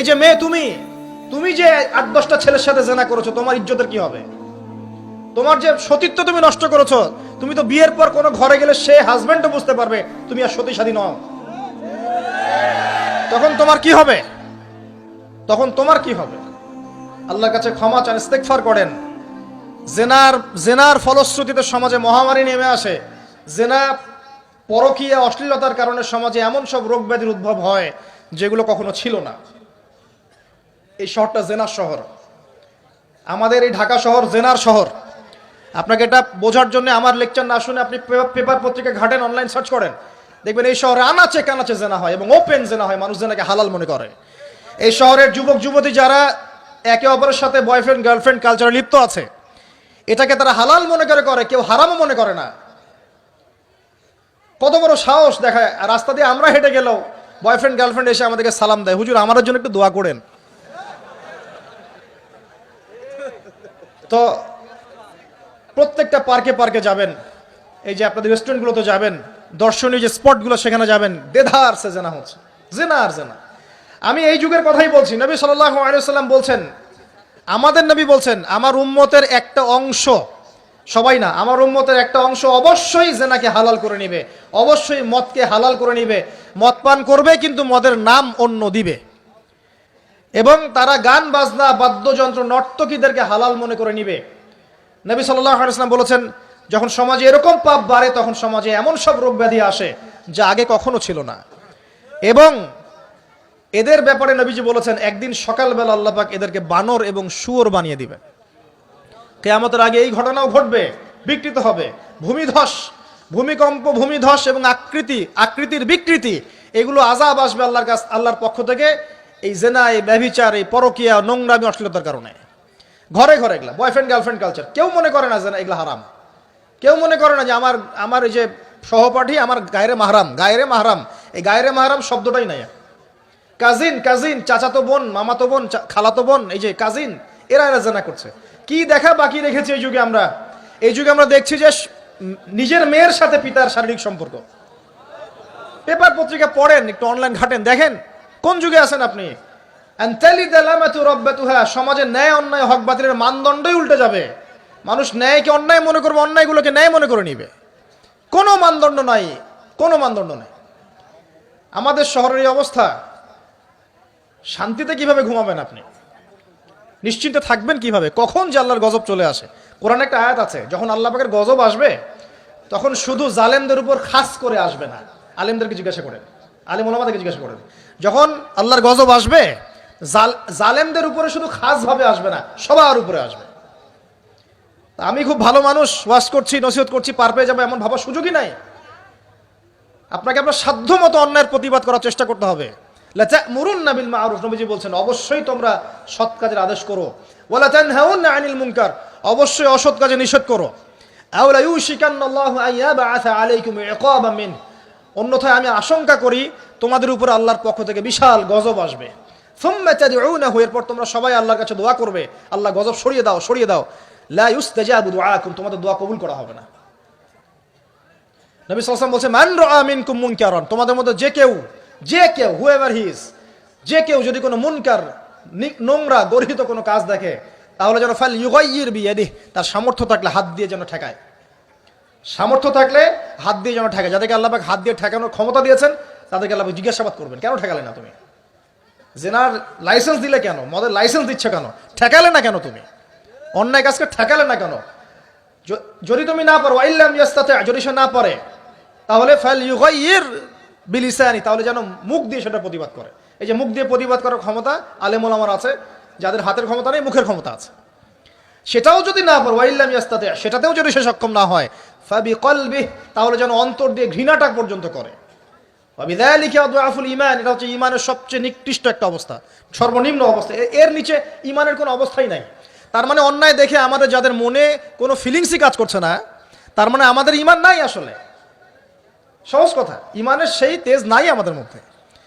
এই যে মেয়ে, তুমি যে 8-10টা ছেলের সাথে জেনা করেছো, তোমার ইজ্জতের কি হবে? তোমার যে সতীত্ব তুমি নষ্ট করেছো, তুমি তো বিয়ের পর কোনো ঘরে গেলে সে হাজবেন্ডও বুঝতে পারবে তুমি আর সতী সাথী নও। তখন তোমার কি হবে? আল্লাহর কাছে ক্ষমা চান, ইস্তেগফার করেন। জেনার ফলশ্রুতিতে সমাজে মহামারী নেমে আসে। জেনা, পরকীয়া, অশ্লীলতার কারণে সমাজে এমন সব রোগ ব্যাধির উদ্ভব হয় যেগুলো কখনো ছিল না। এই শহরটা জেনার শহর, আমাদের এই ঢাকা শহর জেনার শহর। আপনাকে এটা বোঝার জন্য আমার লেকচার না শুনে আপনি পেপার পত্রিকা ঘাটেন, অনলাইন সার্চ করেন, দেখবেন এই শহরে আনাচে কানাচে জেনা হয় এবং ওপেন জেনা হয়। মানুষ জেনাকে হালাল মনে করে। এই শহরের যুবক যুবতী যারা একে অপরের সাথে বয়ফ্রেন্ড গার্লফ্রেন্ড কালচারে লিপ্ত আছে, এটাকে তারা হালাল মনে করে, কেউ হারামও মনে করে না। কত বড় সাহস দেখায়! রাস্তা দিয়ে আমরা হেঁটে গেলেও বয়ফ্রেন্ড গার্লফ্রেন্ড এসে আমাদেরকে সালাম দেয়, হুজুর আমাদের জন্য একটু দোয়া করেন। তো প্রত্যেকটা পার্কে যাবেন, এই যে আপনাদের রেস্টুরেন্টগুলোতে যাবেন, দর্শনীয় যে স্পটগুলো সেখানে যাবেন, দেধার সে জেনা হচ্ছে, জেনা আর জেনা। আমি এই যুগের কথাই বলছি। নবী সাল্লাল্লাহু আলাইহি ওয়াসাল্লাম বলছেন, আমাদের নবী বলছেন, আমার উম্মতের একটা অংশ, সবাই না, আমার উম্মতের একটা অংশ অবশ্যই জেনাকে হালাল করে নিবে, অবশ্যই মদকে হালাল করে নিবে, মদ পান করবে কিন্তু মদের নাম অন্য দিবে, এবং তারা গান বাজনা বাদ্যযন্ত্র নর্তকীদেরকে হালাল মনে করে নিবে। নবী সাল্লাল্লাহু আলাইহি ওয়াসাল্লাম বলেছেন, যখন সমাজে এরকম পাপ বাড়ে তখন সমাজে এমন সব রোগ ব্যাধি আসে যা আগে কখনো ছিল না। এবং এদের ব্যাপারে নবীজি বলেছেন, একদিন সকালবেলা আল্লাহ পাক এদেরকে বানর এবং শুয়োর বানিয়ে দিবে। কিয়ামতের আগে এই ঘটনাও ঘটবে, বিকৃত হবে। ভূমিকম্প, ভূমিধস এবং আকৃতির বিকৃতি, এগুলো আযাব আসবে আল্লাহর পক্ষ থেকে। এই জেনা, এই ব্যভিচার, এই পরকীয়া, নোংরামি, অশ্লীলতার কারণে ঘরে ঘরে এগুলা বয়ফ্রেন্ড গার্লফ্রেন্ড কালচার। কেউ মনে করে না যে এগুলা হারাম, কেউ মনে করে না যে আমার এই যে সহপাঠী আমার গায়রে মাহরাম। এই গায়রে মাহরাম শব্দটাই নাই। কাজিন, চাচাতো বোন, মামাতো বোন, খালাতো বোন, এই যে কাজিন, এরা জেনা করছে। কি দেখা বাকি রেখেছি এই যুগে আমরা দেখছি যে নিজের মেয়ের সাথে পিতার শারীরিক সম্পর্ক। পেপার পত্রিকা পড়েন, একটু অনলাইন ঘাটেন, দেখেন কোন যুগে আছেন আপনি। সমাজে ন্যায় অন্যায় হক বাতিলের মানদণ্ডই উল্টে যাবে। মানুষ ন্যায়কে অন্যায় মনে করবে, অন্যায়গুলোকে ন্যায় মনে করে নিবে। কোনো মানদণ্ড নাই। আমাদের শহরের এই অবস্থা, শান্তিতে কিভাবে ঘুমাবেন আপনি? নিশ্চিন্তে থাকবেন কিভাবে? কখন যে আল্লাহর গজব চলে আসে। কোরআনে একটা আয়াত আছে, যখন আল্লাহ পাকের গজব আসবে তখন শুধু জালেমদের উপর খাস করে আসবে না। আলেমদেরকে জিজ্ঞাসা করেন, আলেম ওলামাদেরকে জিজ্ঞাসা করেন, যখন আল্লাহর গজব আসবে জালেমদের উপরে শুধু খাস ভাবে আসবে না, সবার উপরে আসবে। আমি খুব ভালো মানুষ, ওয়াজ করছি, নসিহত করছি, পার পেয়ে যাবো এমন ভাবার সুযোগই নাই। আপনাকে আপনার সাধ্য মতো অন্যায়ের প্রতিবাদ করার চেষ্টা করতে হবে। লাতা'মুরুন্না বিল মা'রুফ, নবীজি বলছেন, অবশ্যই তোমরা সৎ কাজের আদেশ করো। ওয়ালা তানহাউনা আনিল মুনকার, অবশ্যই অসৎ কাজে নিষেধ করো। আও লা ইউশিকান্নাল্লাহু আন ইয়াবআসা আলাইকুম ইকাবাম মিন, অন্যথায় আমি আশঙ্কা করি তোমাদের উপর আল্লাহর পক্ষ থেকে বিশাল গজব আসবে। সুম্মা তাদউনাহু, এরপর তোমরা সবাই আল্লাহর কাছে দোয়া করবে, আল্লাহ গজব সরিয়ে দাও। লা ইউস্তাজাবু দুআকুম, তোমাদের দোয়া কবুল করা হবে না। নবী সাল্লাল্লাহু আলাইহি ওয়াসাল্লাম বলেছেন, মান রাআ মিনকুম মুনকারান, তোমাদের মধ্যে যে কেউ হুএভার হি ইজ, যে কেউ যদি কোনো মুনকার, নোংরা গর্হিত কোনো কাজ দেখে, তাহলে যেন ফাল ইউগাইয়ির বিয়াদিহি, তার সামর্থ্য থাকলে হাত দিয়ে যেন ঠেকায়। যাদেরকে আল্লাহ পাক হাত দিয়ে ঠেকানোর ক্ষমতা দিয়েছেন তাদেরকে আল্লাহ জিজ্ঞাসাবাদ করবেন, কেন ঠেকালে না তুমি? জেনার লাইসেন্স দিলে কেন? মদের লাইসেন্স দিচ্ছ কেন? ঠেকালে না কেন? তুমি অন্যায় কাজকে ঠেকালে না কেন? যদি তুমি না পারো, আইল্লাম ইয়াস্তাতি, যদি সে না পারে, তাহলে ফাল ইউগাইয়ির বিলিসানি, তাহলে যেন মুখ দিয়ে সেটা প্রতিবাদ করে। এই যে মুখ দিয়ে প্রতিবাদ করার ক্ষমতা আলেম ওলামার আছে, যাদের হাতের ক্ষমতা নেই, মুখের ক্ষমতা আছে। সেটাও যদি না পারো, আইল্লাম ইয়াস্তাতি, সেটাতেও যদি সে সক্ষম না হয়, ফাবিকলবিহি, তাহলে যেন অন্তর দিয়ে ঘৃণাটা পর্যন্ত করে। ওয়াবিযালিকা আদআফুল ঈমান, এটা হচ্ছে ঈমানের সবচেয়ে নিকৃষ্ট একটা অবস্থা, সর্বনিম্ন অবস্থা। এর নিচে ঈমানের কোনো অবস্থাই নাই। তার মানে অন্যায় দেখে আমাদের যাদের মনে কোনো ফিলিংসই কাজ করছে না, তার মানে আমাদের ঈমান নাই আসলে। সহজ কথা, ঈমানের সেই তেজ নাই আমাদের মধ্যে।